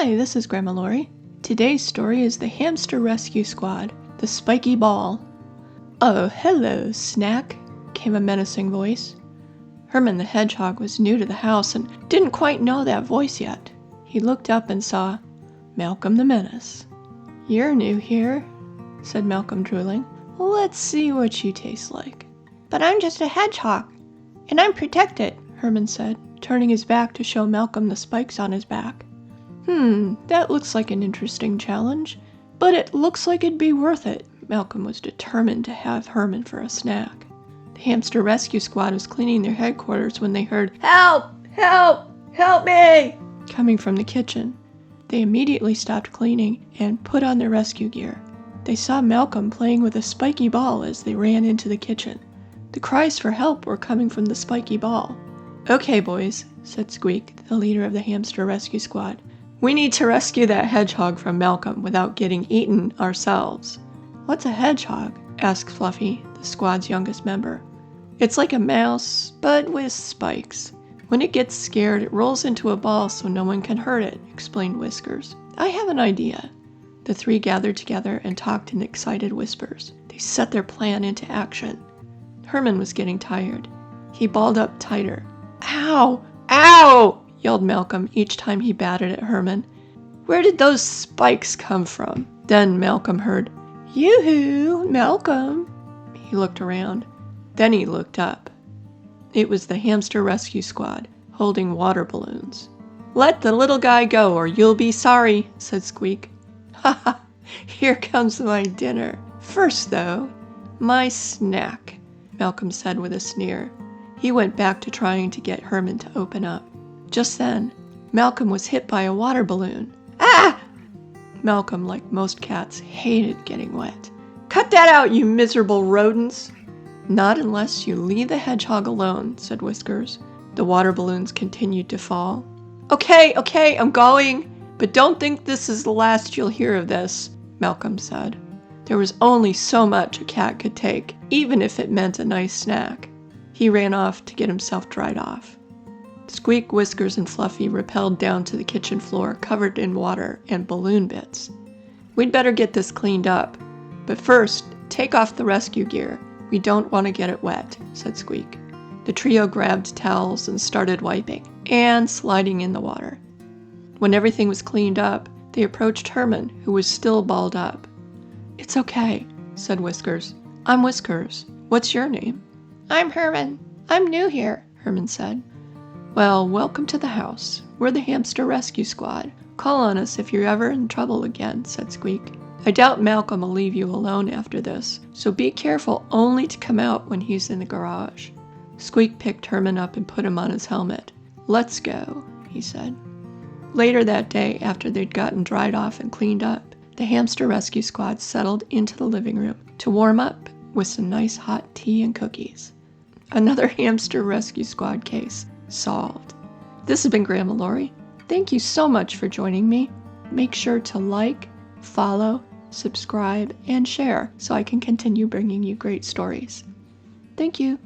Hi, this is Grandma Lori. Today's story is the Hamster Rescue Squad, the Spiky Ball. "Oh, hello, Snack," came a menacing voice. Herman the Hedgehog was new to the house and didn't quite know that voice yet. He looked up and saw Malcolm the Menace. "You're new here," said Malcolm, drooling. "Let's see what you taste like." "But I'm just a hedgehog, and I'm protected," Herman said, turning his back to show Malcolm the spikes on his back. That looks like an interesting challenge, but it looks like it'd be worth it." Malcolm was determined to have Herman for a snack. The Hamster Rescue Squad was cleaning their headquarters when they heard, "Help! Help! Help me!" coming from the kitchen. They immediately stopped cleaning and put on their rescue gear. They saw Malcolm playing with a spiky ball as they ran into the kitchen. The cries for help were coming from the spiky ball. "Okay, boys," said Squeak, the leader of the Hamster Rescue Squad. "We need to rescue that hedgehog from Malcolm without getting eaten ourselves." "What's a hedgehog?" asked Fluffy, the squad's youngest member. "It's like a mouse, but with spikes. When it gets scared, it rolls into a ball so no one can hurt it," explained Whiskers. "I have an idea." The three gathered together and talked in excited whispers. They set their plan into action. Herman was getting tired. He balled up tighter. "Ow! Ow!" yelled Malcolm each time he batted at Herman. "Where did those spikes come from?" Then Malcolm heard, "Yoo-hoo, Malcolm!" He looked around. Then he looked up. It was the Hamster Rescue Squad, holding water balloons. "Let the little guy go or you'll be sorry," said Squeak. "Ha ha! Here comes my dinner. First, though, my snack," Malcolm said with a sneer. He went back to trying to get Herman to open up. Just then, Malcolm was hit by a water balloon. "Ah!" Malcolm, like most cats, hated getting wet. "Cut that out, you miserable rodents!" "Not unless you leave the hedgehog alone," said Whiskers. The water balloons continued to fall. Okay, I'm going, but don't think this is the last you'll hear of this," Malcolm said. There was only so much a cat could take, even if it meant a nice snack. He ran off to get himself dried off. Squeak, Whiskers, and Fluffy rappelled down to the kitchen floor covered in water and balloon bits. "We'd better get this cleaned up, but first, take off the rescue gear. We don't want to get it wet," said Squeak. The trio grabbed towels and started wiping and sliding in the water. When everything was cleaned up, they approached Herman, who was still balled up. "It's okay," said Whiskers. "I'm Whiskers. What's your name?" "I'm Herman. I'm new here," Herman said. "Well, welcome to the house. We're the Hamster Rescue Squad. Call on us if you're ever in trouble again," said Squeak. "I doubt Malcolm will leave you alone after this, so be careful only to come out when he's in the garage." Squeak picked Herman up and put him on his helmet. "Let's go," he said. Later that day, after they'd gotten dried off and cleaned up, the Hamster Rescue Squad settled into the living room to warm up with some nice hot tea and cookies. Another Hamster Rescue Squad case solved. This has been Grandma Lori. Thank you so much for joining me. Make sure to like, follow, subscribe, and share so I can continue bringing you great stories. Thank you.